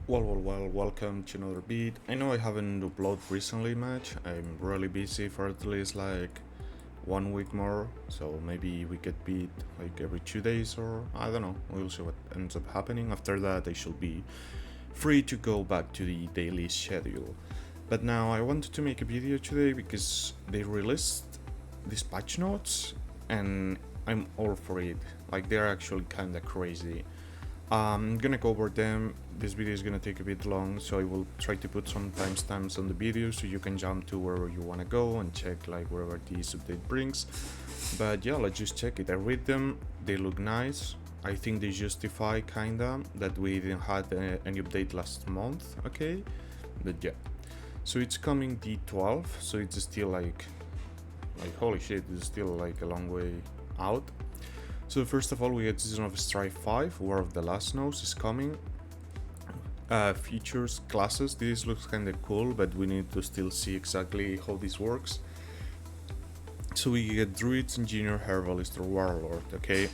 Well, welcome to another beat. I know I haven't uploaded recently much. I'm really busy for at least like 1 week more, so maybe we get beat like every 2 days, or I don't know. We'll see what ends up happening. After that, I should be free to go back to the daily schedule. But now I wanted to make a video today because they released these patch notes and I'm all for it. Like, they're actually kinda crazy. I'm gonna go over them. This video is gonna take a bit long, so I will try to put some timestamps on the video so you can jump to wherever you wanna go and check like wherever this update brings. But yeah, let's just check it. I read them, they look nice. I think they justify kinda that we didn't have any update last month, okay? But yeah. So it's coming D12, so it's still like holy shit, it's still like a long way out. So first of all, we had Season of Strife 5, War of the Last Snows is coming. Features, classes, this looks kinda cool, but we need to still see exactly how this works. So we get Druids, Engineer, Herbalist, or Warlord, okay?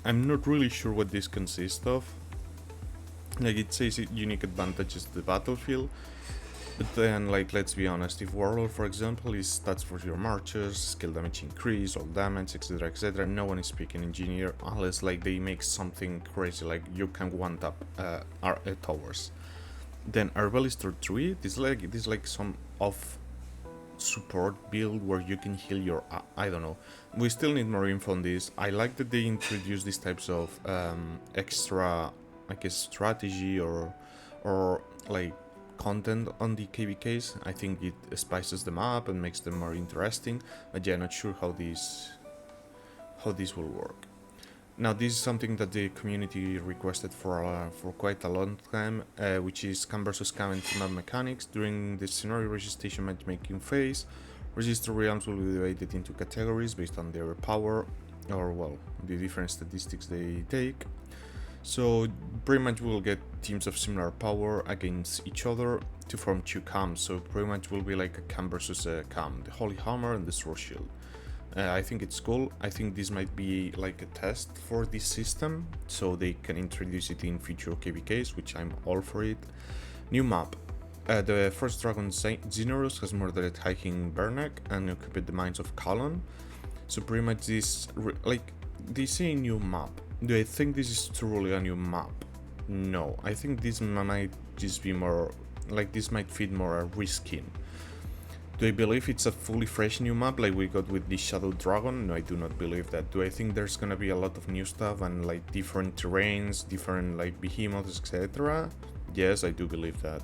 I'm not really sure what this consists of. Like, it says unique advantages to the battlefield, but then, like, let's be honest, if Warlord, for example, is stats for your marchers, skill damage increase, all damage, etc., no one is picking Engineer unless, like, they make something crazy, like you can one-tap our towers. Then Herbalist or Druid is like some off support build where you can heal your I don't know. We still need more info on this. I like that they introduce these types of extra, I guess, strategy or like content on the KVKs. I think it spices them up and makes them more interesting. But yeah, not sure how this will work. Now, this is something that the community requested for quite a long time, which is Cam vs Cam and team up mechanics. During the scenario registration matchmaking phase, register realms will be divided into categories based on their power, or well, the different statistics they take. So pretty much we'll get teams of similar power against each other to form two cams. So pretty much will be like a cam versus a cam, the Holy Hammer and the Sword Shield. I think it's cool. I think this might be like a test for this system, so they can introduce it in future KVKs, which I'm all for it. New map. The first dragon Xenorus has murdered Hiking Bernac and occupied the mines of Kalon. So pretty much this, like, they say new map. Do I think this is truly a new map? No, I think this might just be more, like, this might fit more a reskin. Do I believe it's a fully fresh new map like we got with the Shadow Dragon? No, I do not believe that. Do I think there's gonna be a lot of new stuff and like different terrains, different like behemoths, etc.? Yes, I do believe that.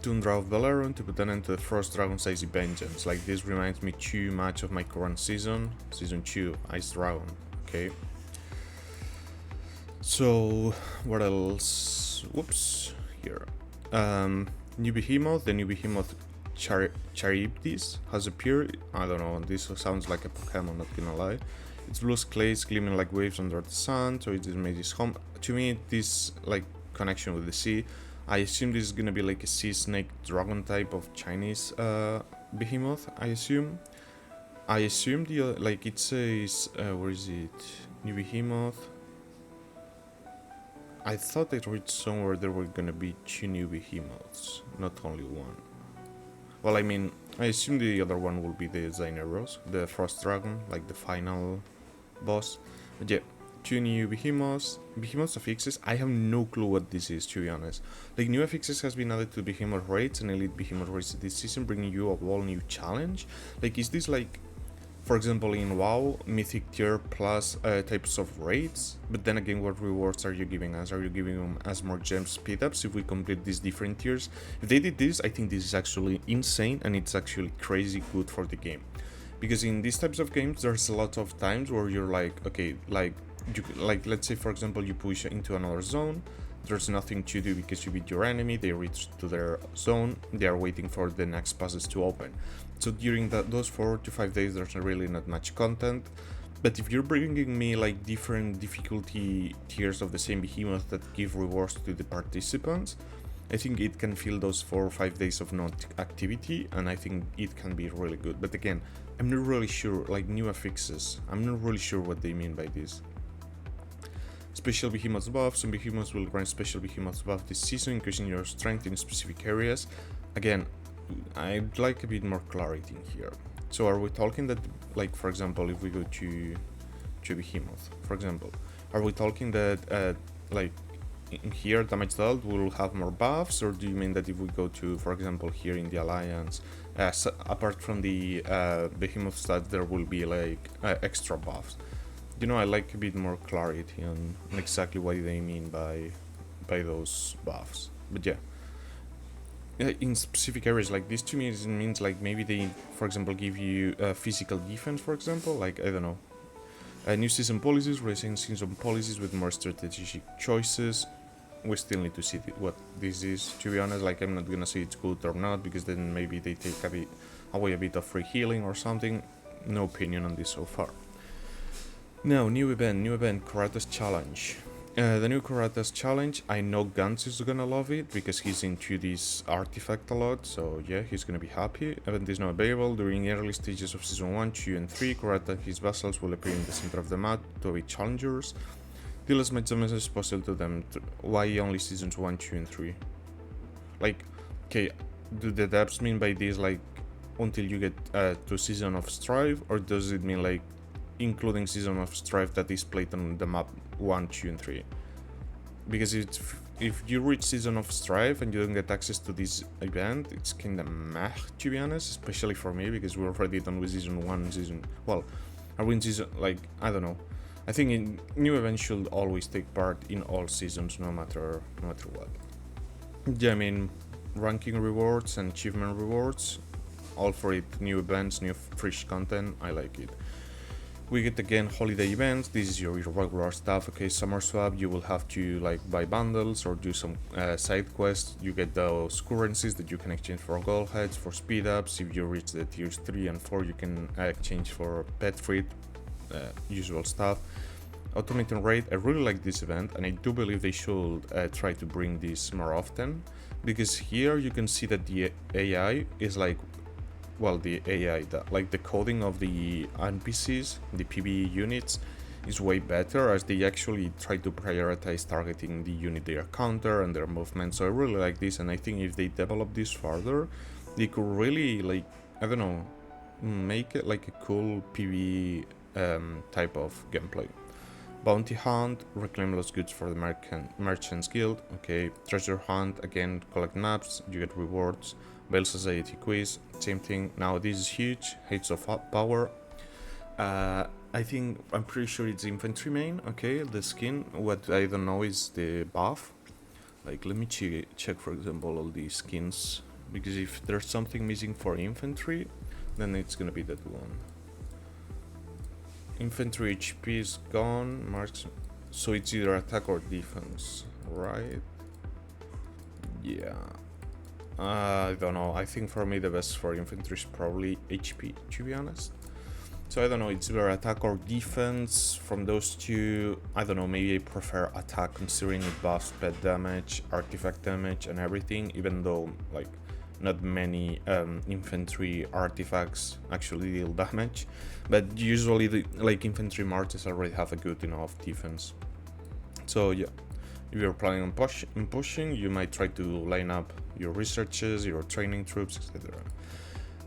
Tundra of Valeron to put an end to the Frost Dragon's Icy Vengeance. Like, this reminds me too much of my current season, Season 2, Ice Dragon, okay? So, what else? Whoops, here. New Behemoth, the new Behemoth Charybdis has appeared. I don't know, this sounds like a Pokemon, not gonna lie. Its blue clays gleaming like waves under the sun, so it made its home. To me, this like connection with the sea. I assume this is gonna be like a sea snake dragon type of Chinese behemoth. I assume the like it says where is it? New Behemoth. I thought I read somewhere there were gonna be two new behemoths, not only one. Well, I mean, I assume the other one will be the Xenorus, the Frost Dragon, like the final boss. But yeah, two new behemoths affixes. I have no clue what this is, to be honest. Like, new affixes has been added to behemoth raids and elite behemoth raids this season, bringing you a whole new challenge. Like, is this like, for example, in WoW, Mythic tier plus types of raids? But then again, what rewards are you giving us? Are you giving us more gem speed ups if we complete these different tiers? If they did this, I think this is actually insane and it's actually crazy good for the game. Because in these types of games, there's a lot of times where you're like, okay, like let's say, for example, you push into another zone, there's nothing to do because you beat your enemy, they reach to their zone, they are waiting for the next passes to open. So during those 4 to 5 days, there's really not much content. But if you're bringing me like different difficulty tiers of the same behemoth that give rewards to the participants, I think it can fill those 4 or 5 days of no activity, and I think it can be really good. But again, I'm not really sure, like new affixes, I'm not really sure what they mean by this. Special behemoths buff. Some behemoths will grant special behemoths buff this season, increasing your strength in specific areas. Again, I'd like a bit more clarity in here. So are we talking that, like, for example, if we go to behemoth, for example, are we talking that like in here damage dealt will have more buffs, or do you mean that if we go to, for example, here in the alliance, so apart from the behemoth stats, there will be like extra buffs? You know, I like a bit more clarity on exactly what they mean by those buffs. But yeah, in specific areas like this, to me it means like maybe they, for example, give you physical defense, for example, like, I don't know, new season policies, raising season policies with more strategic choices. We still need to see what this is, to be honest. Like, I'm not gonna say it's good or not, because then maybe they take away a bit of free healing or something. No opinion on this so far. Now, new event, Karate's Challenge. The new Karate's Challenge, I know Gantz is gonna love it, because he's into this artifact a lot, so yeah, he's gonna be happy. Event is now available. During early stages of Season 1, 2, and 3, Karate and his vassals will appear in the center of the map to be challengers. Deal as much damage as possible to them. Why only Seasons 1, 2, and 3? Like, okay, do the devs mean by this, like, until you get to Season of Strife, or does it mean, like, including Season of Strife that is played on the map 1, 2, and 3? Because if you reach Season of Strife and you don't get access to this event, it's kinda meh, to be honest, especially for me, because we're already done with Season 1, well, are we in Season, like, I don't know. I think new events should always take part in all seasons, no matter what. Yeah, I mean, ranking rewards and achievement rewards, all for it. New events, new fresh content, I like it. We get again holiday events. This is your regular stuff. Okay, summer swap, you will have to like buy bundles or do some side quests. You get those currencies that you can exchange for gold heads, for speed ups. If you reach the tiers 3 and 4, you can exchange for pet fruit, usual stuff. Automating raid, I really like this event, and I do believe they should try to bring this more often, because here you can see that the AI is like, well, the AI, like the coding of the NPCs, the PvE units, is way better, as they actually try to prioritize targeting the unit they are counter and their movement. So I really like this, and I think if they develop this further, they could really, like, I don't know, make it like a cool PvE type of gameplay. Bounty hunt, reclaim lost goods for the Merchants Guild. Okay, treasure hunt, again, collect maps, you get rewards. Bell Society quiz, same thing. Now this is huge, Hates of Power. I'm pretty sure it's infantry main. Okay, the skin, what I don't know is the buff. Like, let me check, for example, all these skins, because if there's something missing for infantry, then it's gonna be that one. Infantry HP is gone, marks, so it's either attack or defense, right? Yeah. I don't know, I think for me the best for infantry is probably HP, to be honest. So I don't know, it's either attack or defense. From those two, I don't know, maybe I prefer attack, considering it buffs pet damage, artifact damage, and everything, even though, like, not many infantry artifacts actually deal damage, but usually like infantry marches already have a good enough defense. So yeah, if you're planning on pushing, you might try to line up your researches, your training troops, etc.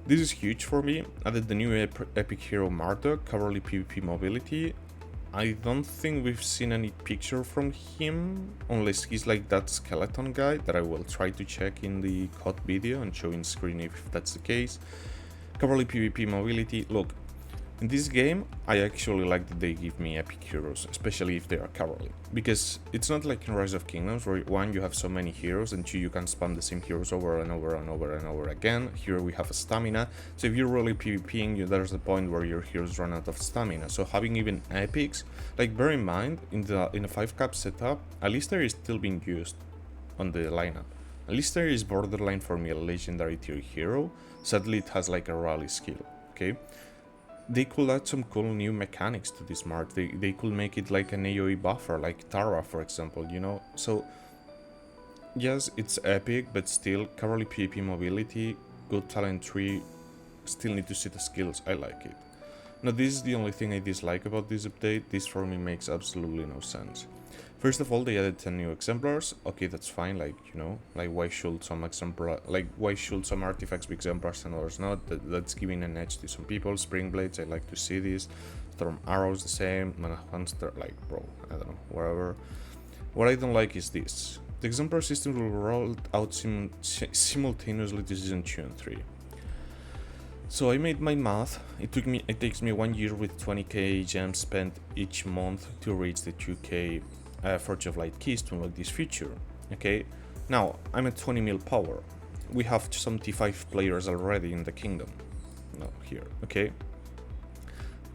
This is huge for me. Added the new Epic Hero Marduk, cowardly PvP mobility. I don't think we've seen any picture from him, unless he's like that skeleton guy that I will try to check in the COD video and show in screen if that's the case. Cowardly PvP mobility. Look, in this game, I actually like that they give me epic heroes, especially if they are cowardly. Because it's not like in Rise of Kingdoms, where 1, you have so many heroes, and 2, you can spam the same heroes over and over and over and over again. Here we have a stamina, so if you're really PvPing, there's a point where your heroes run out of stamina. So having even epics, like, bear in mind, in a 5-cap setup, Alistair is still being used on the lineup. Alistair is borderline for me a legendary tier hero. Sadly, it has like a rally skill, okay? They could add some cool new mechanics to this mark. They could make it like an AoE buffer, like Tara, for example, you know? So, yes, it's epic, but still, cowardly PvP mobility, good talent tree, still need to see the skills. I like it. Now, this is the only thing I dislike about this update. This for me makes absolutely no sense. First of all, they added 10 new exemplars. Okay, that's fine. Like, you know, like why should some artifacts be exemplars and others not? That's giving an edge to some people. Spring blades, I like to see this. Storm arrows, the same. Manastone, like, bro, I don't know, whatever. What I don't like is this. The exemplar system will roll out simultaneously to season 2 and 3. So I made my math. It takes me 1 year with 20k gems spent each month to reach the 2k Forge of Light keys to unlock this feature. Okay, now I'm at 20 mil power. We have 75 players already in the kingdom. No, here. Okay.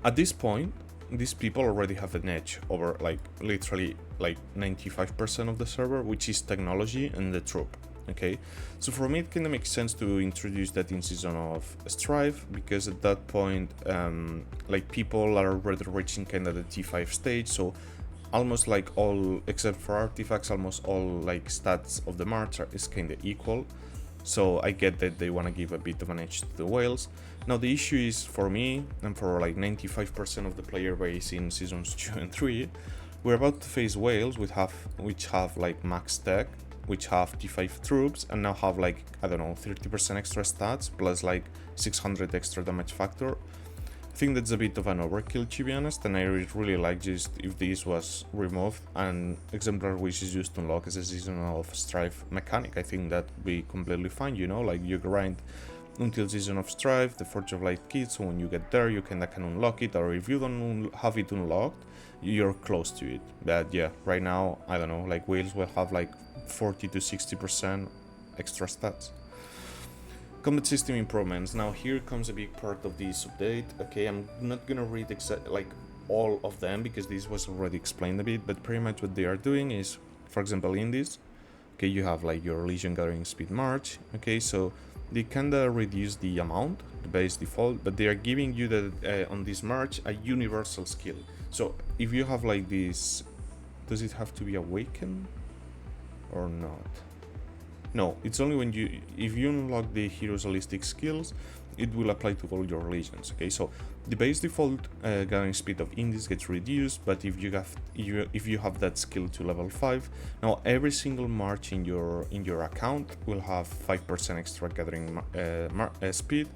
At this point, these people already have an edge over like literally like 95% of the server, which is technology and the troop. Okay, so for me it kind of makes sense to introduce that in season of Strife, because at that point like people are already reaching kind of the T5 stage, so almost like all except for artifacts, almost all like stats of the march is kind of equal. So I get that they want to give a bit of an edge to the whales. Now the issue is for me and for like 95% of the player base in seasons 2 and 3, we're about to face whales which have like max tech, which have T5 troops, and now have like, I don't know, 30% extra stats plus like 600 extra damage factor. I think that's a bit of an overkill, to be honest, and I really like just if this was removed and exemplar which is used to unlock as a season of Strife mechanic. I think that'd be completely fine, you know, like you grind until season of Strife, the Forge of Light kit, so when you get there you can unlock it, or if you don't have it unlocked, you're close to it. But yeah, right now, I don't know, like whales will have like 40 to 60% extra stats. Combat system improvements. Now here comes a big part of this update. Okay, I'm not gonna read like all of them because this was already explained a bit, but pretty much what they are doing is, for example, in this, okay, you have like your Legion Gathering Speed March. Okay, so they kinda reduce the amount, the base default, but they are giving you the on this march a universal skill. So if you have like this, does it have to be awakened or not? No, it's only when if you unlock the hero's holistic skills, it will apply to all your legions. Okay, so the base default gathering speed of indies gets reduced, but if you have that skill to level 5, now every single march in your account will have 5% extra gathering speed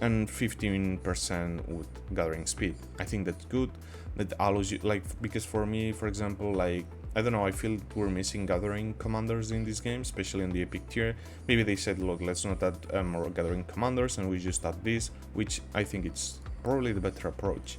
and 15% with gathering speed. I think that's good. That allows you, like, because for me, for example, like, I don't know, I feel we're missing gathering commanders in this game, especially in the epic tier. Maybe they said, look, let's not add more gathering commanders and we just add this, which I think it's probably the better approach.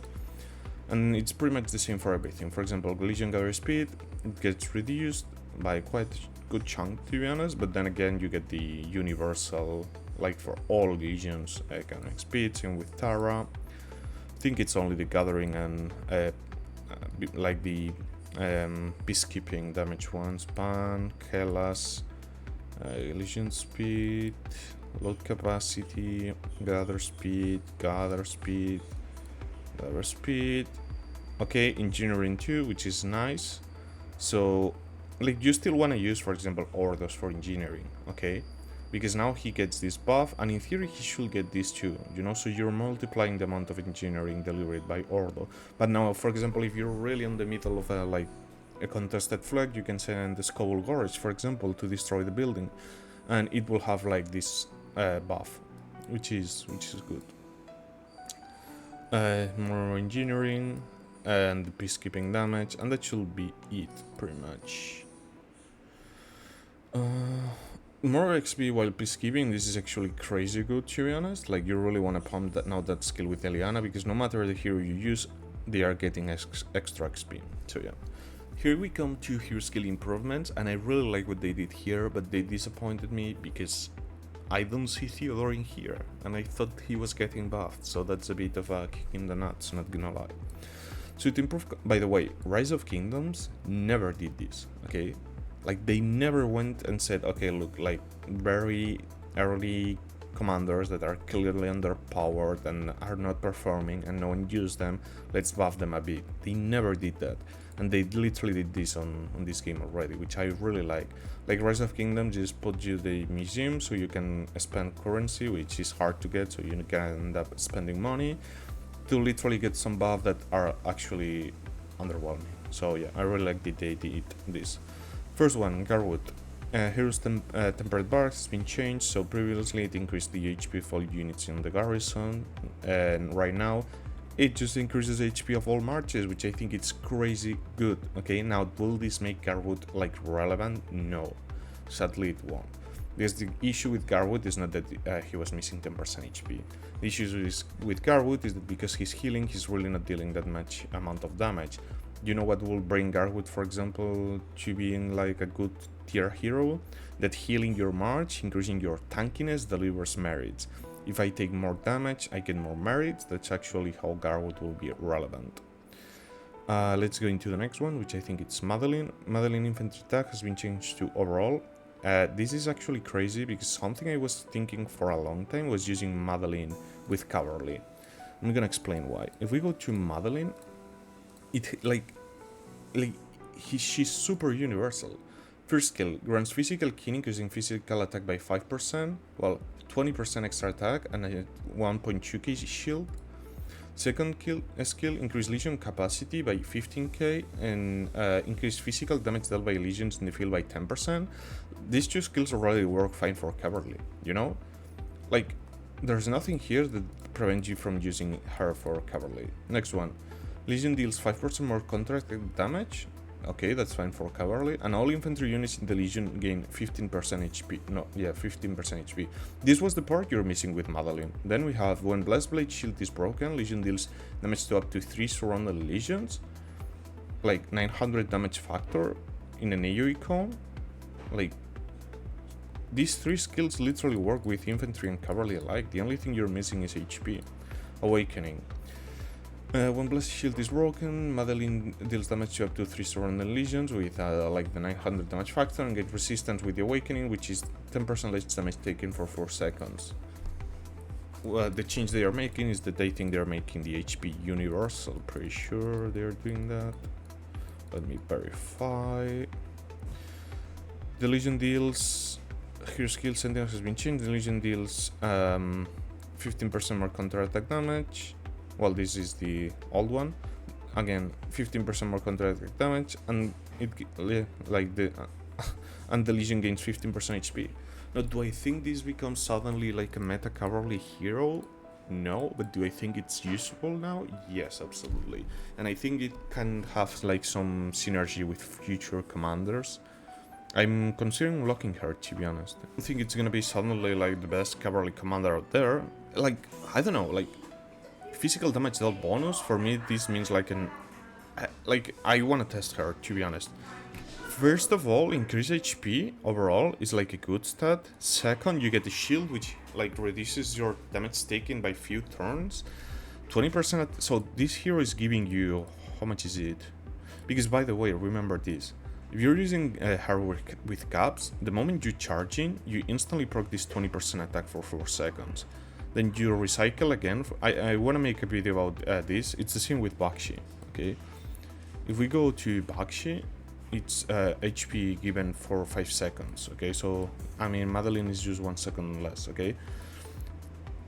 And it's pretty much the same for everything. For example, Legion gathering speed, it gets reduced by quite a good chunk, to be honest, but then again you get the universal, like for all legions, gathering speed. Same with Tara. I think it's only the gathering and like the peacekeeping damage ones. Pan, Hellas, Legion speed, load capacity, gather speed. Okay, engineering 2, which is nice. So like you still want to use, for example, Ordos for engineering, okay, because now he gets this buff, and in theory he should get this too, you know, so you're multiplying the amount of engineering delivered by Ordo. But now, for example, if you're really in the middle of a contested flag, you can send the Skull Gorge, for example, to destroy the building, and it will have like this buff, which is good. More engineering and peacekeeping damage, and that should be it pretty much. More XP while peacekeeping, this is actually crazy good, to be honest. Like, you really want to pump that skill with Eliana, because no matter the hero you use, they are getting extra XP. So yeah. Here we come to hero skill improvements, and I really like what they did here, but they disappointed me because I don't see Theodore in here, and I thought he was getting buffed, so that's a bit of a kick in the nuts, not gonna lie. So to improve, by the way, Rise of Kingdoms never did this, okay? Like, they never went and said, okay, look, like, very early commanders that are clearly underpowered and are not performing and no one used them, let's buff them a bit. They never did that. And they literally did this on this game already, which I really like. Like, Rise of Kingdoms just put you the museum so you can spend currency, which is hard to get, so you can end up spending money to literally get some buff that are actually underwhelming. So yeah, I really like that they did this. First one, Garwood. Hero's temperate barracks has been changed, so previously it increased the HP of all units in the garrison, and right now it just increases HP of all marches, which I think it's crazy good. Okay, now will this make Garwood like relevant? No, sadly it won't. Because the issue with Garwood is not that he was missing 10% HP. The issue with Garwood is that because he's healing, he's really not dealing that much amount of damage. You know what will bring Garwood, for example, to being like a good tier hero? That healing your march, increasing your tankiness delivers merits. If I take more damage, I get more merits. That's actually how Garwood will be relevant. Let's go into the next one, which I think it's Madeline. Madeline infantry tag has been changed to overall. This is actually crazy because something I was thinking for a long time was using Madeline with Cavalry. I'm gonna explain why. If we go to Madeline, she's super universal. First skill grants physical killing using physical attack by 5%, well 20% extra attack and a 1.2k shield. Second skill increase legion capacity by 15k and increase physical damage dealt by legions in the field by 10%. These two skills already work fine for Cavalry, you know? Like, there's nothing here that prevents you from using her for Cavalry. Next one. Legion deals 5% more contracted damage. Okay, that's fine for Cavalry. And all infantry units in the Legion gain 15% HP. No, yeah, 15% HP. This was the part you're missing with Madeline. Then we have when Blessed Blade Shield is broken, Legion deals damage to up to 3 surrounded legions. Like 900 damage factor in an AoE cone. Like, these three skills literally work with infantry and cavalry alike. The only thing you're missing is HP. Awakening. When Blessed Shield is broken, Madeline deals damage to up to 3 surrounding legions with like the 900 damage factor and gets resistance with the Awakening, which is 10% less damage taken for 4 seconds. The change they are making is that they think they're making the HP universal. Pretty sure they're doing that. Let me verify. The Legion deals... Her skill sentence has been changed. The Legion deals 15% more counter-attack damage. Well, this is the old one. Again, 15% more counter-attack damage, and it like the and the Legion gains 15% HP. Now, do I think this becomes suddenly like a meta cavalry hero? No, but do I think it's useful now? Yes, absolutely. And I think it can have like some synergy with future commanders. I'm considering locking her, to be honest. I don't think it's gonna be suddenly like the best cavalry commander out there. Like, I don't know, like physical damage dealt bonus, for me this means like an... like, I wanna test her, to be honest. First of all, increase HP overall is like a good stat. Second, you get the shield, which like reduces your damage taken by few turns. 20%, so this hero is giving you... how much is it? Because by the way, remember this. If you're using hardware with caps, the moment you charge in, you instantly proc this 20% attack for 4 seconds. Then you recycle again. I want to make a video about this. It's the same with Bakshi, okay? If we go to Bakshi, it's HP given for 5 seconds, okay? So, I mean, Madeline is just 1 second less, okay?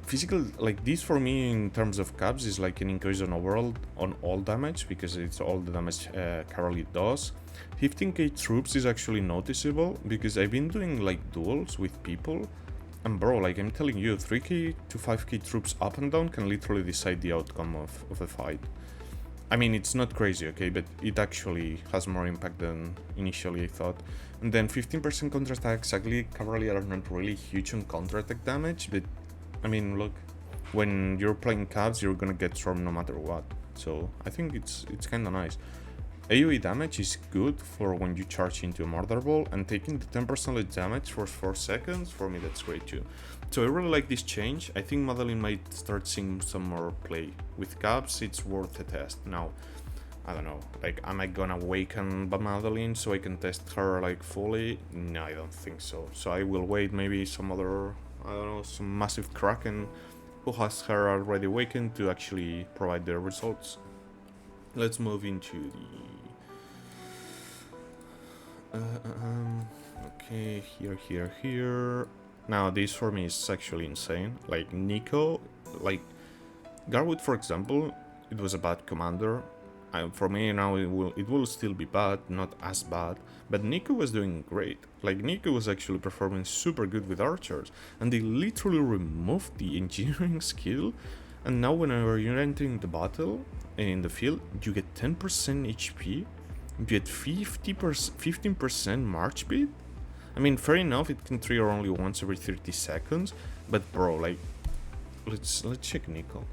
Physical, like this for me in terms of caps is like an increase on overall on all damage, because it's all the damage Cavalry does. 15k troops is actually noticeable because I've been doing like duels with people, and bro, like I'm telling you, 3k to 5k troops up and down can literally decide the outcome of a fight. I mean, it's not crazy, okay, but it actually has more impact than initially I thought. And then 15% counter-attack, exactly, Cavalry are not really huge on counter-attack damage, but I mean, look, when you're playing cabs, you're gonna get stormed no matter what. So I think it's kind of nice. AoE damage is good for when you charge into a murder ball, and taking the 10% less damage for 4 seconds, for me that's great too. So I really like this change. I think Madeline might start seeing some more play. With cabs, it's worth a test. Now, I don't know, like, am I gonna awaken Madeline so I can test her like fully? No, I don't think so. So I will wait maybe some other... I don't know, some massive Kraken who has her already awakened to actually provide their results. Let's move into the... okay, here. Now, this for me is actually insane. Like, Nico, like, Garwood, for example, it was a bad commander. for me now it will still be bad, not as bad. But Nico was doing great. Like Nico was actually performing super good with archers, and they literally removed the engineering skill. And now whenever you're entering the battle in the field, you get 10% HP, you get 15% march speed. I mean, fair enough, it can trigger only once every 30 seconds, but bro, like, let's check Nico.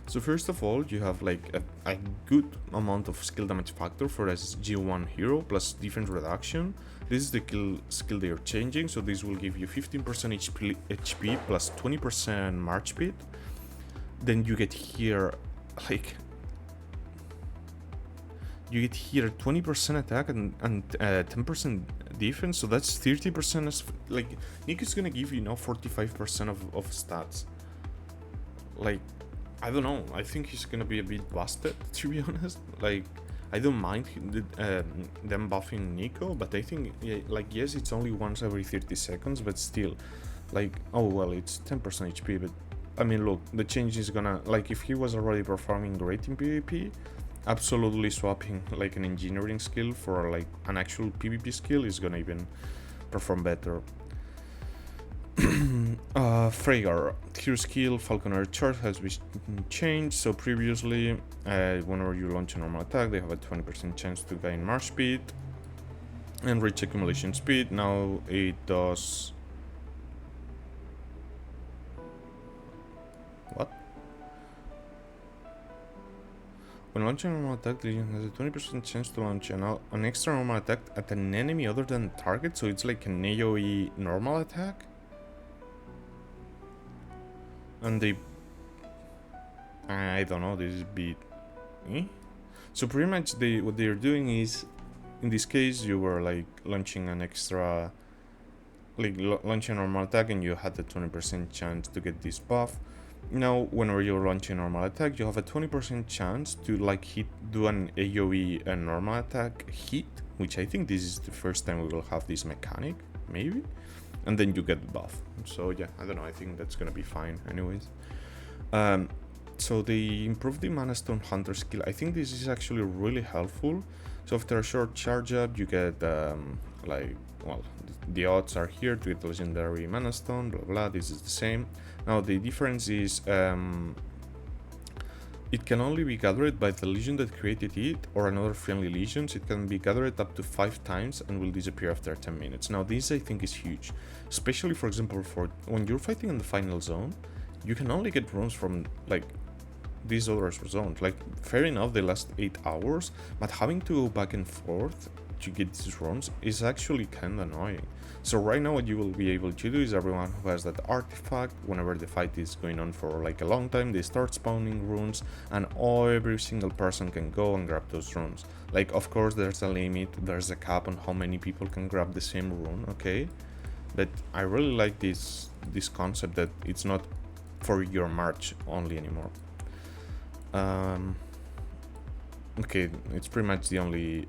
So first of all, you have like a good amount of skill damage factor for as G1 hero plus defense reduction. This is the skill they are changing, so this will give you 15% HP plus 20% march speed. Then you get here like 20% attack and 10% defense, so that's 30% as like Nico's gonna give you now 45% of stats. Like, I don't know, I think he's gonna be a bit busted, to be honest. Like, I don't mind them buffing Nico, but I think, yeah, like, yes, it's only once every 30 seconds, but still, like, oh well, it's 10% HP, but I mean, look, the change is gonna, like, if he was already performing great in PvP, absolutely swapping like an engineering skill for like an actual PvP skill is gonna even perform better. Freygar, hero skill Falconer chart has been changed. So previously, whenever you launch a normal attack, they have a 20% chance to gain march speed and reach accumulation speed. Now it does what? When launching a normal attack, the Legion has a 20% chance to launch an extra normal attack at an enemy other than the target, so it's like an AoE normal attack. And they... I don't know, this is a bit... So pretty much what they're doing is, in this case, you were like launching an extra... like launching a normal attack and you had the 20% chance to get this buff. Now, whenever you're launching a normal attack, you have a 20% chance to like do an AoE a normal attack hit, which I think this is the first time we will have this mechanic, maybe, and then you get the buff. So yeah, I don't know, I think that's gonna be fine anyways. So they improved the Manastone Hunter skill. I think this is actually really helpful. So after a short charge up, you get like, well, the odds are here to get legendary Manastone, blah blah, this is the same. Now the difference is it can only be gathered by the legion that created it or another friendly legions. It can be gathered up to 5 times and will disappear after 10 minutes. Now this I think is huge, especially for example for when you're fighting in the final zone, you can only get runes from like these other zones. Like, fair enough, they last 8 hours, but having to go back and forth to get these runes is actually kinda annoying. So right now what you will be able to do is everyone who has that artifact, whenever the fight is going on for like a long time, they start spawning runes and every single person can go and grab those runes. Like, of course there's a limit, there's a cap on how many people can grab the same rune, okay? But I really like this concept that it's not for your march only anymore. Okay, it's pretty much the only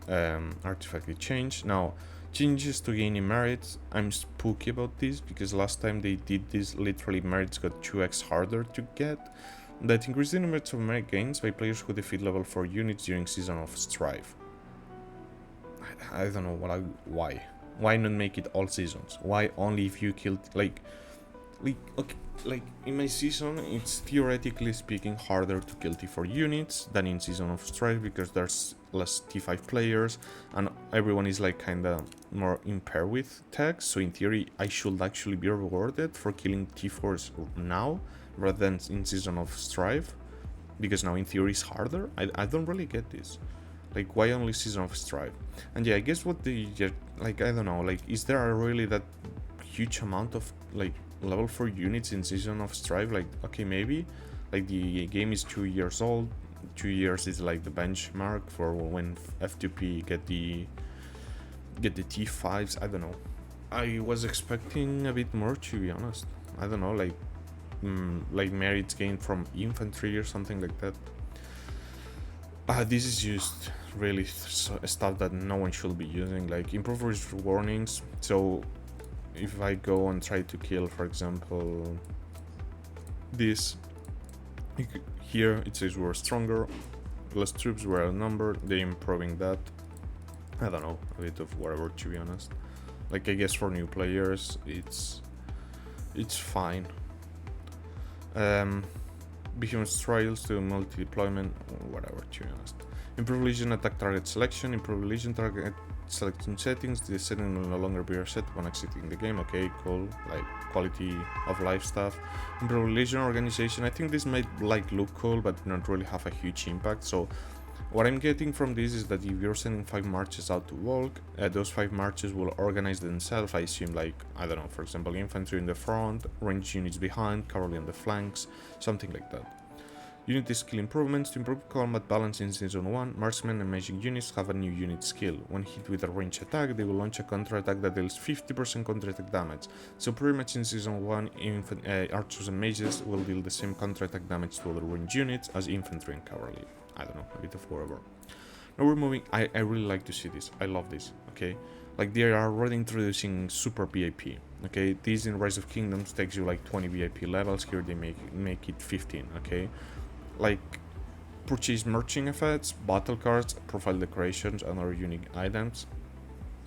artifact they changed. Now, changes to gaining merits. I'm spooky about this because last time they did this, literally merits got 2x harder to get. That increased the number of merit gains by players who defeat level 4 units during Season of Strife. I don't know why. Why not make it all seasons? Why only if you killed okay, like in my season, it's theoretically speaking harder to kill T4 units than in Season of Strife because there's less T5 players and everyone is like kinda more in pair with tags. So in theory, I should actually be rewarded for killing T4s now rather than in Season of Strife, because now in theory it's harder. I don't really get this. Like, why only Season of Strife? And yeah, I guess what they like, I don't know, like, is there really that huge amount of like level 4 units in Season of Strife? Like, okay, maybe, like, the game is 2 years old. 2 years is like the benchmark for when F2P get the T5s. I don't know, I was expecting a bit more, to be honest. I don't know, like merits gained from infantry or something like that. This is just really stuff that no one should be using, like improvers warnings. So if I go and try to kill, for example, this, here it says we're stronger, less troops were outnumbered. They're improving that. I don't know, a bit of whatever, to be honest. Like, I guess for new players, it's fine. Behemoth trials to multi-deployment, whatever, to be honest. Improve Legion attack target selection, improve Legion target selection settings. The setting will no longer be reset when exiting the game. Okay, cool. Like quality of life stuff. Improve Legion organization. I think this might like look cool, but not really have a huge impact. So what I'm getting from this is that if you're sending 5 marches out to Volk, those 5 marches will organize themselves. I assume, like, I don't know, for example, infantry in the front, ranged units behind, cavalry on the flanks, something like that. Unit skill improvements. To improve combat balance in Season 1, marksmen and magic units have a new unit skill. When hit with a ranged attack, they will launch a counter-attack that deals 50% counter-attack damage. So pretty much in Season 1, archers and mages will deal the same counter-attack damage to other ranged units as infantry and cavalry. I don't know, a bit of whatever. Now we're moving. I really like to see this. I love this, okay? Like, they are already introducing super VIP, okay? This in Rise of Kingdoms takes you like 20 VIP levels. Here they make it 15, okay? Like, purchase merching effects, battle cards, profile decorations, and other unique items.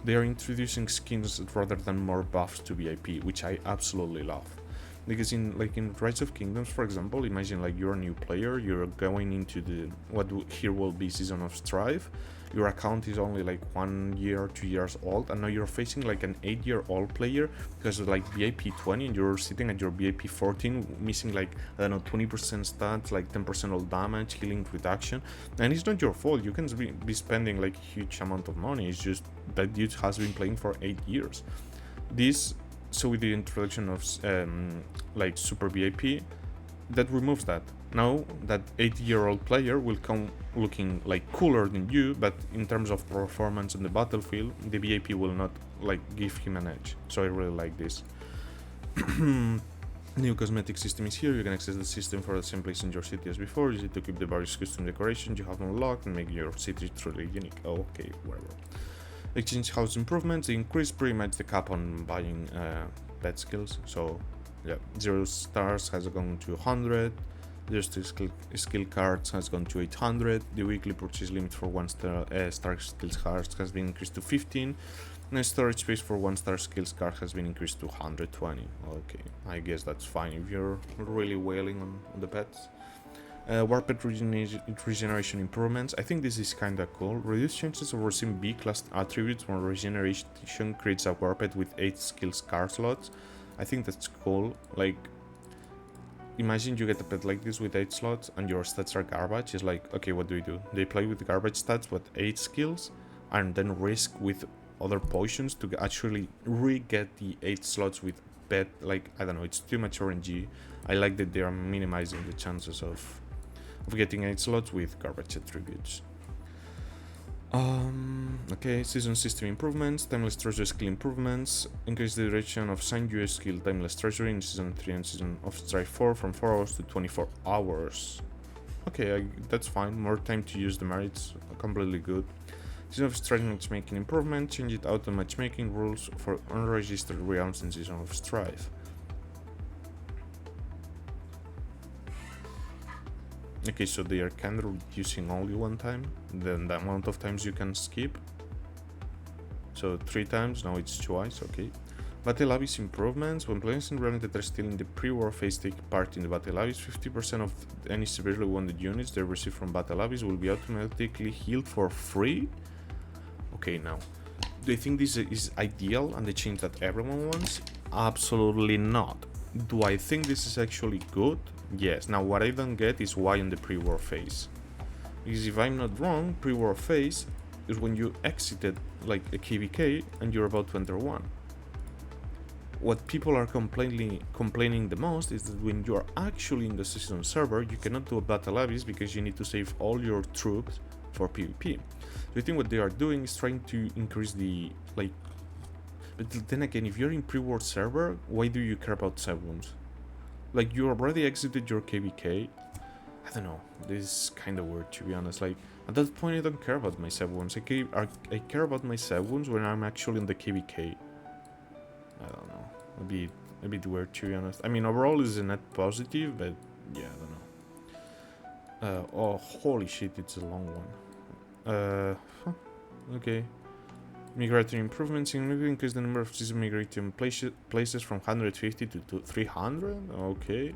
They are introducing skins rather than more buffs to VIP, which I absolutely love. Because in Rise of Kingdoms, for example, imagine like you're a new player, you're going into the what here will be Season of Strife. Your account is only like 1 year, 2 years old, and now you're facing like an 8-year-old player because of like VIP 20, and you're sitting at your VIP 14, missing like, I don't know, 20% stats, like 10% all damage, healing reduction, and it's not your fault. You can be spending like a huge amount of money. It's just that dude has been playing for 8 years. So with the introduction of like Super VIP, that removes that. Now that 8-year-old player will come looking like cooler than you, but in terms of performance on the battlefield, the VIP will not like give him an edge. So I really like this. New cosmetic system is here. You can access the system for the same place in your city as before. Use it to keep the various custom decorations you have unlocked and make your city truly unique. Oh, okay, whatever. Exchange house improvements. They increase pretty much the cap on buying pet skills. So yeah, 0 stars has gone to 100. Just skill cards has gone to 800. The weekly purchase limit for 1-star skills cards has been increased to 15. And the storage space for 1-star skills card has been increased to 120. Okay, I guess that's fine if you're really wailing on the pets. Warped regeneration improvements. I think this is kinda cool. Reduce chances of receiving B-class attributes when regeneration creates a warped with 8 skills card slots. I think that's cool. Like, imagine you get a pet like this with 8 slots and your stats are garbage. It's like, okay, what do we do? They play with garbage stats with 8 skills and then risk with other potions to actually re-get the 8 slots with pet. Like, I don't know, it's too much RNG. I like that they are minimizing the chances of getting 8 slots with garbage attributes. Okay, season system improvements, timeless treasure skill improvements, increase the duration of signed US skill timeless treasury in season 3 and season of Strife 4 from 4 hours to 24 hours. Okay, that's fine, more time to use the merits, completely good. Season of Strife matchmaking improvement, change it out on matchmaking rules for unregistered realms in season of Strife. Okay, so they are kind of reducing only 1 time, then the amount of times you can skip. So 3 times, now it's twice, okay. Battle Abyss improvements. When players in realms that are still in the pre-war phase take part in the Battle Abyss, 50% of any severely wounded units they receive from Battle Abyss will be automatically healed for free. Okay, now, do you think this is ideal and the change that everyone wants? Absolutely not. Do I think this is actually good? Yes. Now, what I don't get is why in the pre-war phase. Because if I'm not wrong, pre-war phase is when you exited like a KVK and you're about to enter one. What people are complaining the most is that when you're actually in the season server, you cannot do a Battle Abyss because you need to save all your troops for PvP. So I think what they are doing is trying to increase the, like, but then again, if you're in pre-war server, why do you care about save wounds? Like, you already exited your KVK. I don't know, this is kind of weird, to be honest. Like, at that point I don't care about my save wounds. I care about my save wounds when I'm actually in the KVK. I don't know, a bit weird, to be honest. I mean, overall it's a net positive, but yeah, I don't know. Oh, holy shit, it's a long one. Okay. Migratory improvements significantly increase the number of season migration places from 150 to 300. Okay.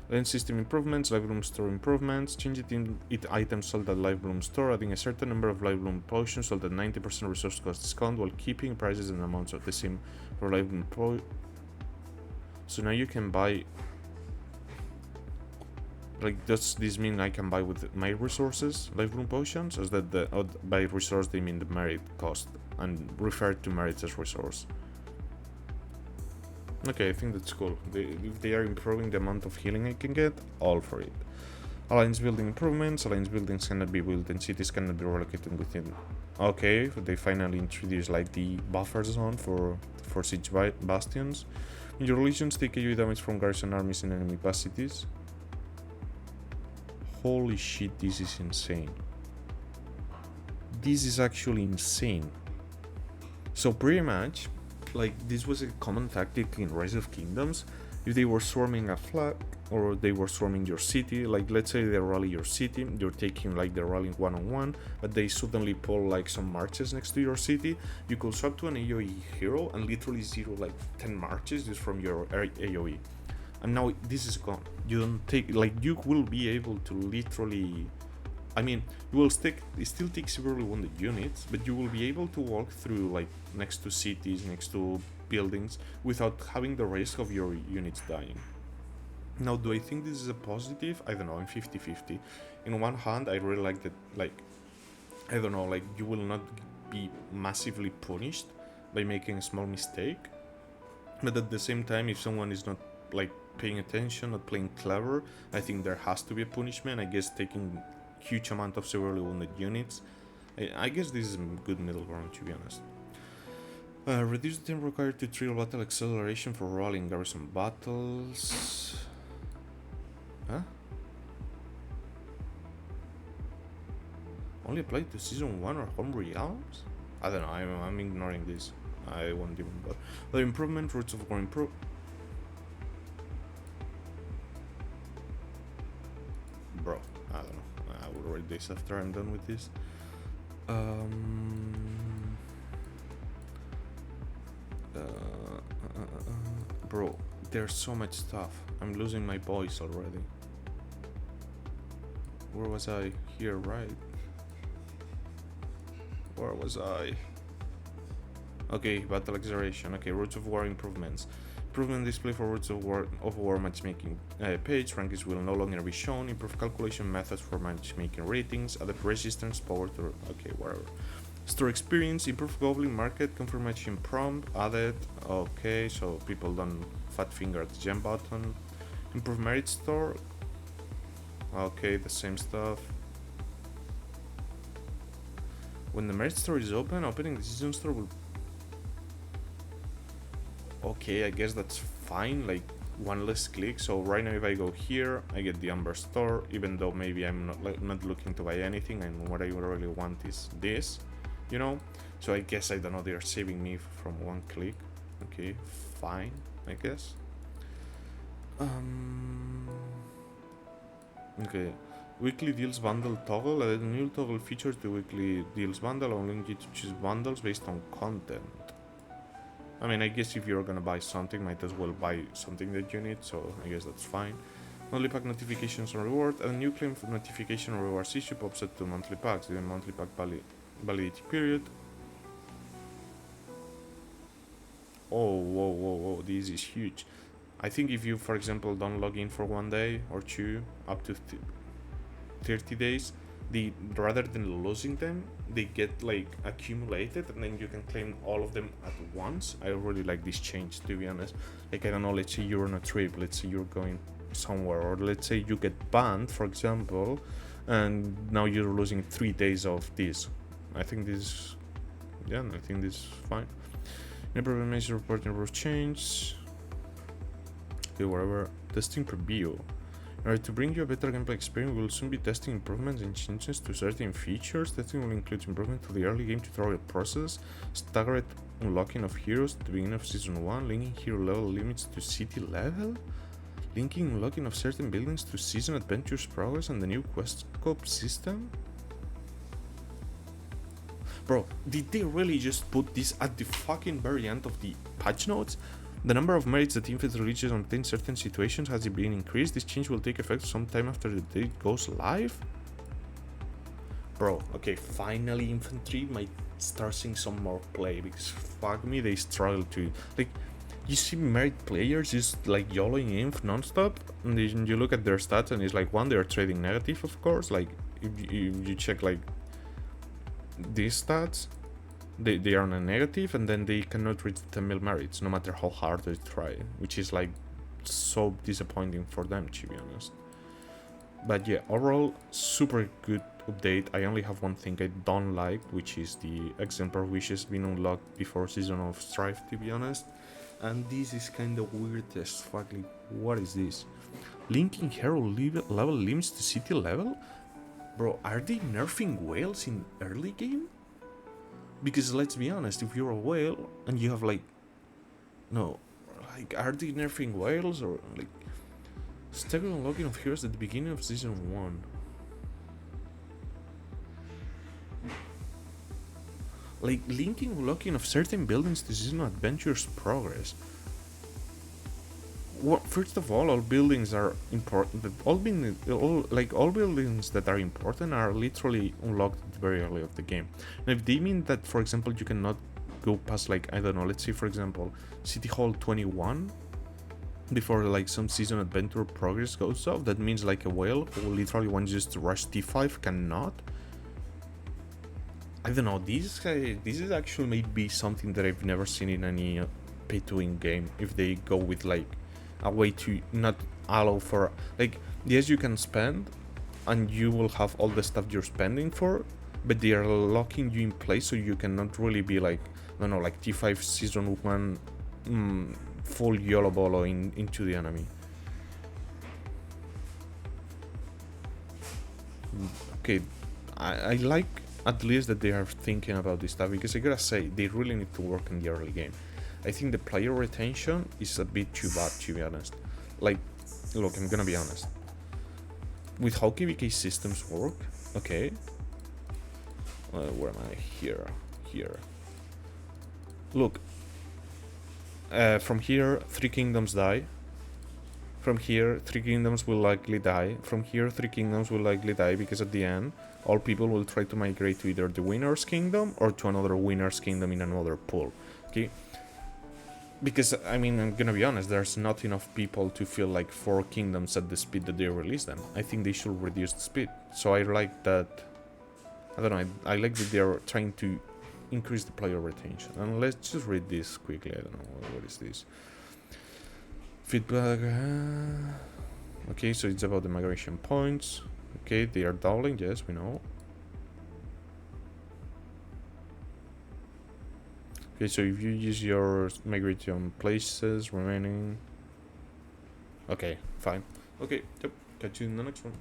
Then system improvements, live bloom store improvements, change it in items sold at live bloom store, adding a certain number of live bloom potions sold at 90% resource cost discount while keeping prices and amounts of the same for live bloom So now you can buy. Like, does this mean I can buy with my resources live bloom potions? Or is that by resource they mean the merit cost and refer to merits as resource? Okay, I think that's cool. If they are improving the amount of healing I can get, all for it. Alliance building improvements. Alliance buildings cannot be built and cities cannot be relocated within. Okay, they finally introduced like the buffer zone for siege bastions. Your legions take AoE damage from garrison armies in enemy past cities. Holy shit, this is insane. This is actually insane. So pretty much, like, this was a common tactic in Rise of Kingdoms. If they were swarming a flag, or they were swarming your city, like, let's say they rally your city, you're taking, like, they're rallying one-on-one, but they suddenly pull, like, some marches next to your city, you could swap to an AoE hero and literally zero, like, 10 marches just from your AoE. And now this is gone. You don't take, like, you will be able to literally, I mean, you will still take severely wounded units, but you will be able to walk through, like, next to cities, next to buildings, without having the risk of your units dying. Now, do I think this is a positive? I don't know, I'm 50-50. In one hand, I really like that, like, I don't know, like, you will not be massively punished by making a small mistake. But at the same time, if someone is not, like, paying attention, not playing clever, I think there has to be a punishment. I guess taking huge amount of severely wounded units. I guess this is a good middle ground, to be honest. Reduce the time required to trial battle acceleration for rolling garrison battles. Huh? Only applied to season 1 or home realms? I don't know, I'm ignoring this. I won't even bother. The improvement, routes of war improve. Bro, I don't know. I will read this after I'm done with this. Bro, there's so much stuff. I'm losing my voice already. Where was I? Here, right? Where was I? Okay, battle acceleration. Okay, routes of war improvements. Improvement display for routes of war matchmaking page. Rankings will no longer be shown. Improve calculation methods for matchmaking ratings. Added resistance power to. Okay, whatever. Store experience. Improve goblin market confirmation prompt. Added. Okay, so people don't fat finger at the gem button. Improve merit store. Okay, the same stuff. When the merit store is open, opening the season store will. Okay, I guess that's fine, like one less click. So right now if I go here, I get the Amber store, even though maybe I'm not looking to buy anything, and what I really want is this, you know? So I guess, I don't know, they're saving me from one click. Okay, fine, I guess. Okay, weekly deals bundle toggle. A new toggle features the weekly deals bundle, allowing you to choose bundles based on content. I mean, I guess if you're gonna buy something, might as well buy something that you need, so I guess that's fine. Monthly pack notifications and reward. A new claim for notification or rewards issue pops up to monthly packs. The monthly pack validity period. Oh, whoa, this is huge. I think if you, for example, don't log in for 1 day or 2, up to 30 days, rather than losing them, they get like accumulated, and then you can claim all of them at once. I really like this change, to be honest. Like, I don't know, let's say you're on a trip, let's say you're going somewhere, or let's say you get banned, for example, and now you're losing 3 days of this. I think this is fine. Never major reporting rules change. Okay, whatever. Testing preview. In order to bring you a better gameplay experience, we will soon be testing improvements and changes to certain features. Testing will include improvement to the early game tutorial process, staggered unlocking of heroes at the beginning of Season 1, linking hero level limits to city level. Linking unlocking of certain buildings to season adventures progress and the new quest scope system. Bro, did they really just put this at the fucking very end of the patch notes? The number of merits that infantry reaches in certain situations has been increased. This change will take effect sometime after the date goes live. Bro, okay, finally infantry might start seeing some more play, because fuck me, they struggle to, like, you see merit players just like YOLOing inf non-stop, and then you look at their stats and it's like, one, they're trading negative, of course, like if you check like these stats, they are on a negative, and then they cannot reach 10 mil merits no matter how hard they try, which is like so disappointing for them, to be honest. But yeah, overall, super good update. I only have one thing I don't like, which is the exemplar wishes being unlocked before Season of Strife, to be honest. And this is kind of weird as fuck. Like, what is this? Linking hero level limits to city level? Bro, are they nerfing whales in early game? Because let's be honest, if you're a whale and you have like... No, like, are they nerfing whales or like... Staggered unlocking of heroes at the beginning of Season 1. Like, linking unlocking of certain buildings to Season Adventures progress. Well, first of all buildings are important. All buildings that are important are literally unlocked very early of the game. And if they mean that, for example, you cannot go past, like, I don't know, let's say, for example, City Hall 21... before like some season adventure progress goes off, that means like a whale who literally wants just to rush T5 cannot. I don't know, this is actually maybe something that I've never seen in any pay to win game, if they go with like a way to not allow for, like, yes, you can spend and you will have all the stuff you're spending for, but they are locking you in place so you cannot really be like, I don't know, like T5 season 1 full YOLO bolo into the enemy. Okay, I like at least that they are thinking about this stuff, because I gotta say, they really need to work in the early game. I think the player retention is a bit too bad, to be honest. Like, look, I'm gonna be honest. With how KVK systems work, okay. Where am I? Here. Look. From here, 3 kingdoms die. From here, 3 kingdoms will likely die. From here, 3 kingdoms will likely die, because at the end, all people will try to migrate to either the winner's kingdom or to another winner's kingdom in another pool. Okay? Because, I mean, I'm gonna be honest, there's not enough people to fill like 4 kingdoms at the speed that they release them. I think they should reduce the speed. So I like that. I don't know, I like that they're trying to increase the player retention. And let's just read this quickly. I don't know, what is this? Feedback. Okay, so it's about the migration points. Okay, they are doubling, yes, we know. Okay, so if you use your migration places remaining. Okay, fine. Okay, yep, catch you in the next one.